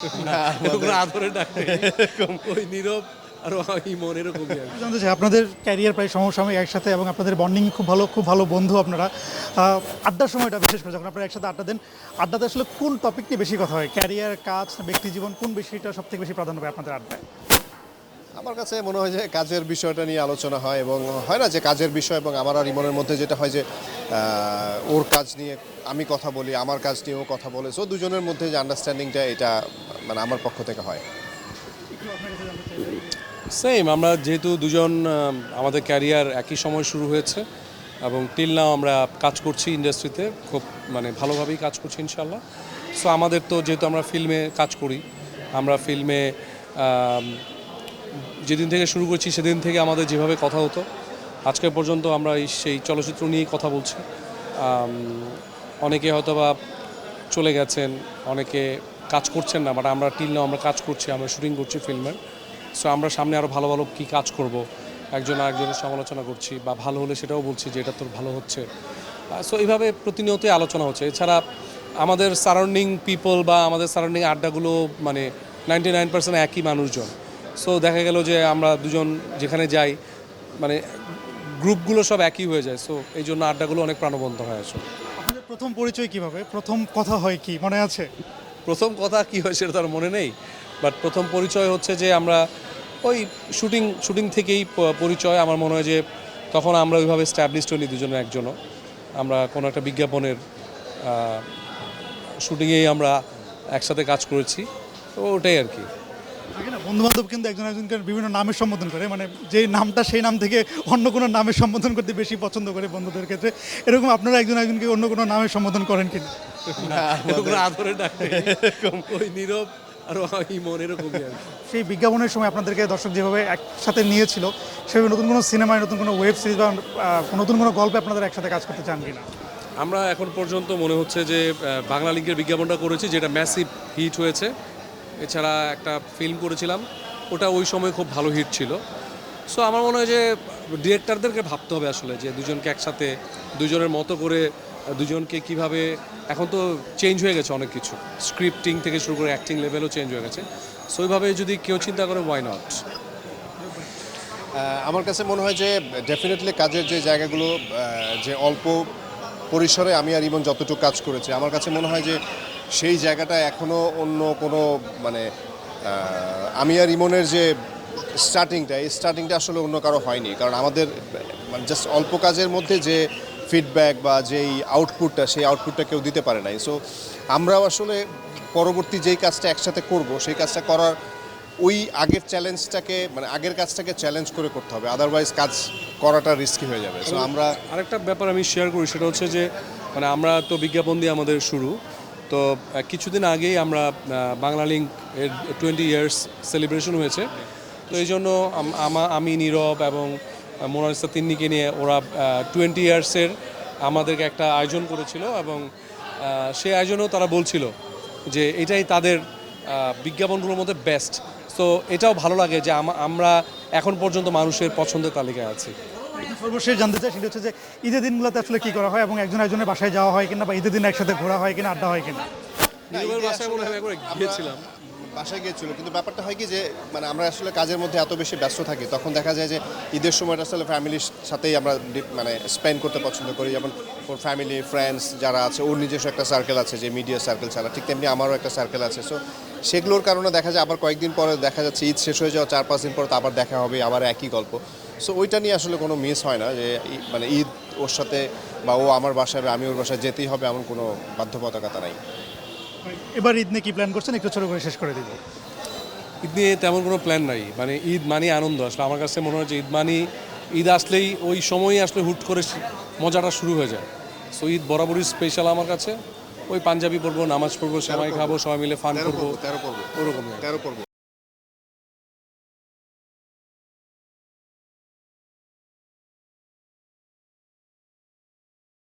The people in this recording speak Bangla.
না এরকম আদরে ডাকে এরকম ওই নীরব আর ইমন এরকমই আর কি। জানতে চাই আপনাদের ক্যারিয়ার প্রায় সমসাময়িক একসাথে এবং আপনাদের বন্ডিং খুব ভালো বন্ধু আপনারা। আড্ডার সময়টা বিশেষ করে যখন আপনারা একসাথে আড্ডা দেন, আড্ডাতে আসলে কোন টপিক নিয়ে বেশি কথা হয়? ক্যারিয়ার, কাজ, ব্যক্তি জীবন, কোন বিষয়টা সব থেকে বেশি প্রাধান্য পায় আপনাদের আড্ডায়? আমার কাছে মনে হয় যে কাজের বিষয়টা নিয়ে আলোচনা হয়, এবং হয় না যে কাজের বিষয় এবং আমার আর ইমনের মধ্যে যেটা হয় যে ওর কাজ নিয়ে আমি কথা বলি, আমার কাজ নিয়ে ও কথা বলে, সো দুজনের মধ্যে যে আন্ডারস্ট্যান্ডিংটা এটা মানে আমার পক্ষ থেকে হয়। সেম, আমরা যেহেতু দুজন আমাদের ক্যারিয়ার একই সময় শুরু হয়েছে এবং টিল নাও আমরা কাজ করছি ইন্ডাস্ট্রিতে, খুব মানে ভালোভাবেই কাজ করছি ইনশাল্লাহ। সো আমাদের তো যেহেতু আমরা ফিল্মে কাজ করি, আমরা ফিল্মে যেদিন থেকে শুরু করছি সেদিন থেকে আমাদের যেভাবে কথা হতো আজকে পর্যন্ত আমরা সেই চলচ্চিত্র নিয়েই কথা বলছি। অনেকে হয়তো বা চলে গেছেন, অনেকে কাজ করছেন না, বাট আমরা টিল নাও আমরা কাজ করছি, আমরা শুটিং করছি ফিল্মের। সো আমরা সামনে আরও ভালো ভালো কী কাজ করব, একজন আরেকজনের সমালোচনা করছি, বা ভালো হলে সেটাও বলছি যে এটা তোর ভালো হচ্ছে। সো এইভাবে প্রতিনিয়তই আলোচনা হচ্ছে। এছাড়া আমাদের সারাউন্ডিং পিপল বা আমাদের সারাউন্ডিং আড্ডাগুলো মানে 99% একই মানুষজন। সো দেখা গেল যে আমরা দুজন যেখানে যাই মানে গ্রুপগুলো সব একই হয়ে যায়। সো এই জন্য আড্ডাগুলো অনেক প্রাণবন্ত হয় আসলে। আপনাদের প্রথম পরিচয় কিভাবে? প্রথম কথা হয় কি মনে আছে? প্রথম কথা কী হয় সেটা তার মনে নেই, বাট প্রথম পরিচয় হচ্ছে যে আমরা ওই শুটিং থেকেই পরিচয়। আমার মনে হয় যে তখন আমরা ওইভাবে স্ট্যাবলিশড হইনি দুজনের একজনও। আমরা কোনো একটা বিজ্ঞাপনের শুটিংয়েই আমরা একসাথে কাজ করেছি, তো ওটাই আর কি। থাকে না, বন্ধু বান্ধব কিন্তু একজন একজনকে বিভিন্ন নামে সম্বোধন করে, মানে যে নামটা সেই নাম থেকে অন্য কোনো নামে সম্বোধন করতে বেশি পছন্দ করে বন্ধুদের ক্ষেত্রে। এরকম আপনারা একজন একজনকে অন্য কোনো নামে সম্বোধন করেন কিনা? না এরকম আদরে ডাকে ওই নীরব আর ইমন এরকমই আর কি। সেই বিজ্ঞাপনের সময় আপনাদেরকে দর্শক যেভাবে একসাথে নিয়েছিল, সেভাবে নতুন কোনো সিনেমায়, নতুন কোনো ওয়েব সিরিজ বা নতুন কোনো গল্পে আপনাদের একসাথে কাজ করতে চান কিনা? আমরা এখন পর্যন্ত মনে হচ্ছে যে বাংলা লিঙ্কের বিজ্ঞাপনটা করেছি, যেটা ম্যাসিভ হিট হয়েছে। এছাড়া একটা ফিল্ম করেছিলাম, ওটা ওই সময় খুব ভালো হিট ছিল। সো আমার মনে হয় যে ডিরেক্টরদেরকে ভাবতে হবে আসলে যে দুজনকে একসাথে দুজনের মতো করে দুজনকে কিভাবে, এখন তো চেঞ্জ হয়ে গেছে অনেক কিছু, স্ক্রিপ্টিং থেকে শুরু করে অ্যাক্টিং লেভেলও চেঞ্জ হয়ে গেছে। সো ওইভাবে যদি কেউ চিন্তা করে, ওয়াই নট। আমার কাছে মনে হয় যে ডেফিনেটলি কাজের যে জায়গাগুলো যে অল্প পরিসরে আমি আর ইমন যতটুকু কাজ করেছি, আমার কাছে মনে হয় যে সেই জায়গাটা এখনও অন্য কোনো মানে আমি আর ইমনের যে এই স্টার্টিংটা আসলে অন্য কারো হয়নি। কারণ আমাদের মানে জাস্ট অল্প কাজের মধ্যে যে ফিডব্যাক বা যেই আউটপুটটা, সেই আউটপুটটা কেউ দিতে পারে নাই। সো আমরাও আসলে পরবর্তী যেই কাজটা একসাথে করব, সেই কাজটা করার ওই আগের চ্যালেঞ্জটাকে মানে আগের কাজটাকে চ্যালেঞ্জ করে করতে হবে, আদারওয়াইজ কাজ করাটা রিস্কি হয়ে যাবে। সো আমরা আরেকটা ব্যাপার আমি শেয়ার করি, সেটা হচ্ছে যে মানে আমরা তো বিজ্ঞাপন দিয়ে আমাদের শুরু, তো কিছুদিন আগেই আমরা বাংলা লিঙ্ক এর 20 ইয়ার্স সেলিব্রেশন হয়েছে। তো এই জন্য আমি নীরব এবং মোনালিসা তিন্নিকে নিয়ে ওরা 20 ইয়ার্সের আমাদেরকে একটা আয়োজন করেছিল, এবং সেই আয়োজনেও তারা বলছিল যে এটাই তাদের বিজ্ঞাপনগুলোর মধ্যে বেস্ট। তো এটাও ভালো লাগে যে আমরা এখন পর্যন্ত মানুষের পছন্দের তালিকায় আছি। সর্বশেষ জানতে চাই সেটা হচ্ছে যে ঈদের দিনগুলোতে আসলে কী করা হয়, এবং একজন একজনের বাসায় যাওয়া হয় কিনা, বা ঈদের দিন একসাথে ঘোরা হয় কিনা, আড্ডা হয় কিনা? নীরবের বাসায় মনে হয় একবার গিয়েছিলাম। বাসায় গিয়েছিল, কিন্তু ব্যাপারটা হয় কি যে মানে আমরা আসলে কাজের মধ্যে এত বেশি ব্যস্ত থাকি, তখন দেখা যায় যে ঈদের সময়টা আসলে ফ্যামিলির সাথেই আমরা মানে স্পেন্ড করতে পছন্দ করি। যেমন ওর ফ্যামিলি ফ্রেন্ডস যারা আছে, ওর নিজস্ব একটা সার্কেল আছে যে মিডিয়া সার্কেল ছাড়া, ঠিক তেমনি আমারও একটা সার্কেল আছে। সো সেগুলোর কারণে দেখা যায় আবার কয়েকদিন পরে দেখা যাচ্ছে ঈদ শেষ হয়ে যাওয়া 4-5 দিন পর তো আবার দেখা হবে, আবার একই গল্প। সো ওইটা নিয়ে আসলে কোনো মিস হয় না যে মানে ঈদ ওর সাথে বা ও আমার বাসায় বা আমি ওর বাসায় যেতেই হবে এমন কোনো বাধ্যবাধকতা নাই। এবার ঈদ নিয়ে কী প্ল্যান করছেন একটু ছোটো করে শেষ করে দিব। ঈদ নিয়ে তেমন কোনো প্ল্যান নাই, মানে ঈদ মানে আনন্দ। আসলে আমার কাছে মনে হয় যে ঈদ আসলেই ওই সময়ই আসলে হুট করে মজাটা শুরু হয়ে যায়। সো ঈদ বরাবরই স্পেশাল আমার কাছে। ওই পাঞ্জাবি পরবো, নামাজ পড়বো, সেমাই খাবো, সবাই মিলে ফান করবো, 13 পর্ব ওরকমই। 13 পর্ব